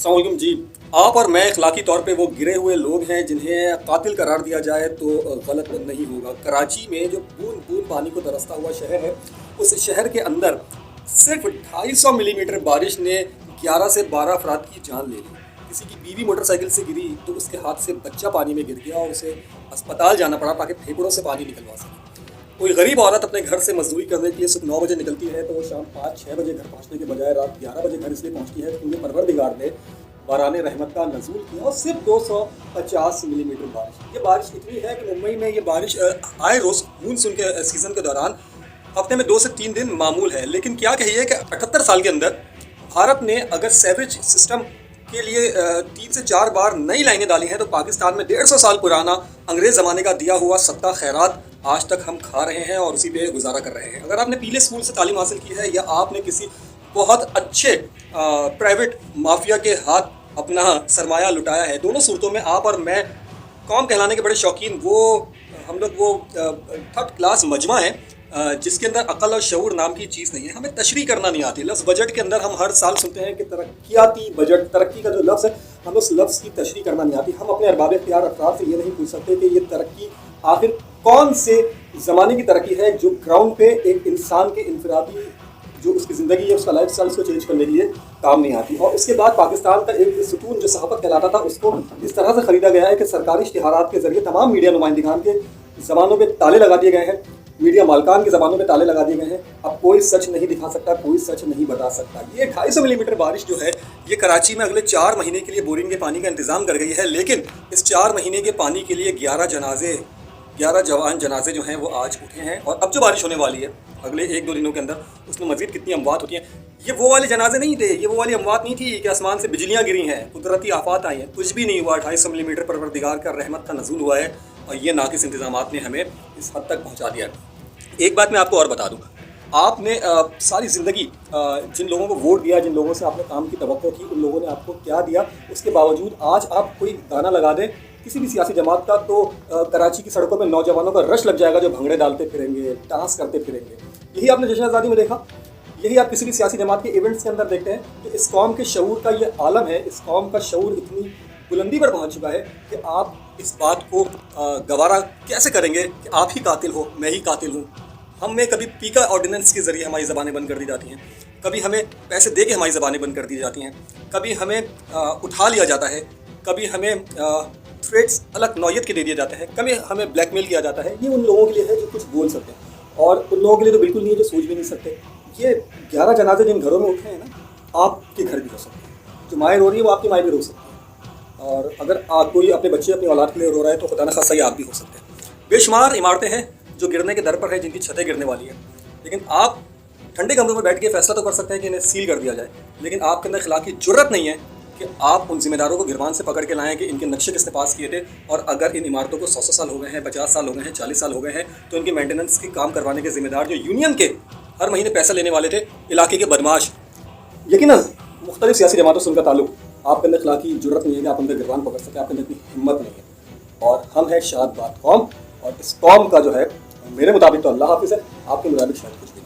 अस्सलाम वालेकुम जी। आप और मैं अखलाकी तौर पे वो गिरे हुए लोग हैं जिन्हें कातिल करार दिया जाए तो गलत नहीं होगा। कराची में जो बूंद बूंद पानी को तरसता हुआ शहर है, उस शहर के अंदर सिर्फ 250 मिलीमीटर बारिश ने 11 से 12 अफराद की जान ले ली। किसी की बीवी मोटरसाइकिल से गिरी तो उसके हाथ से बच्चा पानी में गिर गया और उसे अस्पताल जाना पड़ा ताकि फेफड़ों से पानी निकलवा सके। कोई गरीब औरत अपने घर से मजदूरी करने के लिए सुबह 9 बजे निकलती है तो वो शाम 5-6 बजे घर पहुंचने के बजाय रात 11 बजे घर इसलिए पहुंचती है क्योंकि परवरदिगार ने बाराने रहमत का नज़ूल किया और सिर्फ 250 मिलीमीटर बारिश। ये बारिश इतनी है कि मुंबई में ये बारिश आए रोज़ मानसून के सीज़न के दौरान हफ्ते में 2 से 3 दिन मामूल है। लेकिन क्या कहिए कि 78 साल के अंदर भारत ने अगर सेवरेज सिस्टम के लिए 3 से 4 बार नई लाइनें डाली हैं तो पाकिस्तान में 150 साल पुराना अंग्रेज़ ज़माने का दिया हुआ सत्ता खैरात आज तक हम खा रहे हैं और उसी पे गुजारा कर रहे हैं। अगर आपने पीले स्कूल से तालीम हासिल की है या आपने किसी बहुत अच्छे प्राइवेट माफिया के हाथ अपना सरमाया लुटाया है, दोनों सूरतों में आप और मैं कौम कहलाने के बड़े शौकीन हम लोग वो थर्ड क्लास मजमा है जिसके अंदर अकल और शऊर नाम की चीज़ नहीं है। हमें तशरीह करना नहीं आती। लफ्ज़ बजट के अंदर हम हर साल सुनते हैं कि तरक्याती बजट, तरक्की का जो लफ्ज़ है हमें उस लफ्ज़ की तशरीह करना नहीं आती। हम अपने अरबाब इख्तियार अफराद से ये नहीं पूछ सकते कि ये तरक्की आखिर कौन से ज़माने की तरक्की है जो ग्राउंड पे एक इंसान के इनफरादी जो उसकी ज़िंदगी है, उसका लाइफ स्टाइल, उसको चेंज करने के लिए काम नहीं आती। और उसके बाद पाकिस्तान का एक सुकून जो सहाफ़त कहलाता था उसको इस तरह से ख़रीदा गया है कि सरकारी इश्तिहारात के ज़रिए तमाम मीडिया नुमाइंदगान के ज़बानों पे ताले लगा दिए गए हैं, मीडिया मालकान की ज़बानों पे ताले लगा दिए गए हैं। अब कोई सच नहीं दिखा सकता, कोई सच नहीं बता सकता। ये 250 मिलीमीटर बारिश जो है ये कराची में अगले 4 महीने के लिए बोरिंग के पानी का इंतज़ाम कर गई है। लेकिन इस 4 महीने के पानी के लिए 11 जवान जनाजे जो हैं वो आज उठे हैं। और अब जो बारिश होने वाली है अगले 1-2 दिनों के अंदर उसमें मज़ीद कितनी अमवात होती हैं। ये वो वाले जनाजे नहीं थे, ये वो वाली अमवात नहीं थी कि आसमान से बिजलियाँ गिरी हैं, कुदरती आफात आई हैं। कुछ भी नहीं हुआ। 250 मिलीमीटर परवरदिगार का रहमत का नज़ूल हुआ है और ये नाकिस इंतज़ामात ने हमें इस हद तक पहुँचा दिया है। एक बात मैं आपको और बता दूँ, आपने सारी ज़िंदगी जिन लोगों को वोट दिया, जिन लोगों से आपने काम की तवक्को की, उन लोगों ने आपको क्या दिया, उसके बावजूद आज आप कोई गाना लगा दें किसी भी सियासी जमात का तो कराची की सड़कों में नौजवानों का रश लग जाएगा जो भंगड़े डालते फिरेंगे, डांस करते फिरेंगे। यही आपने जश्न आज़ादी में देखा, यही आप किसी भी सियासी जमात के इवेंट्स के अंदर देखते हैं। तो इस कौम के शऊर का ये आलम है, इस कौम का शऊर इतनी बुलंदी पर पहुंच चुका है कि आप इस बात को गवारा कैसे करेंगे कि आप ही कातिल हो, मैं ही कातिल हूँ। हमें कभी पीका ऑर्डिनेंस के ज़रिए हमारी ज़बानें बंद कर दी जाती हैं, कभी हमें पैसे दे के हमारी ज़बानें बंद कर दी जाती हैं, कभी हमें उठा लिया जाता है, कभी हमें थ्रेट्स अलग नौयत के दे दिए जाते हैं, कभी हमें ब्लैकमेल किया जाता है। ये उन लोगों के लिए है जो कुछ बोल सकते हैं और उन लोगों के लिए तो बिल्कुल नहीं है जो सोच भी नहीं सकते। ये 11 जनाजे जिन घरों में उठे हैं ना, आपके घर भी हो सकते हैं। जो माएँ रो रही है वो आपकी माएँ भी रो सकती है। और अगर कोई अपने बच्चे अपनी औलाद के लिए रो रहा है तो खुदा न खासा ही आप भी हो सकते हैं। बेशुमार इमारतें हैं जो गिरने के दर पर है, जिनकी छतें गिरने वाली है। लेकिन आप ठंडे कमरों में बैठ के फैसला तो कर सकते हैं कि इन्हें सील कर दिया जाए, लेकिन आपके अंदर खिलाफ की जुर्रत नहीं है कि आप उन जिम्मेदारों को गिरबान से पकड़ के लाएं कि इनके नक्शे किसने पास किए थे। और अगर इन इमारतों को 100 साल हो गए हैं, 50 साल हो गए हैं, 40 साल हो गए हैं, तो इनकी मेंटेनेंस के काम करवाने के जिम्मेदार जो यूनियन के हर महीने पैसा लेने वाले थे, इलाके के बदमाश, यकीनन मुख्तलिफ सियासी जमातों से उनका ताल्लुक, आपके अंदर खिलाफ की जुर्रत नहीं है कि आप उनका गिरबान पकड़ सकें, आपके अंदर इतनी हिम्मत नहीं है। और हम हैं शाद बात कौम, और इस कौम का जो है मेरे मुताबिक तो अल्लाह हाफिज़ है, आपके मुताबिक शायद कुछ भी।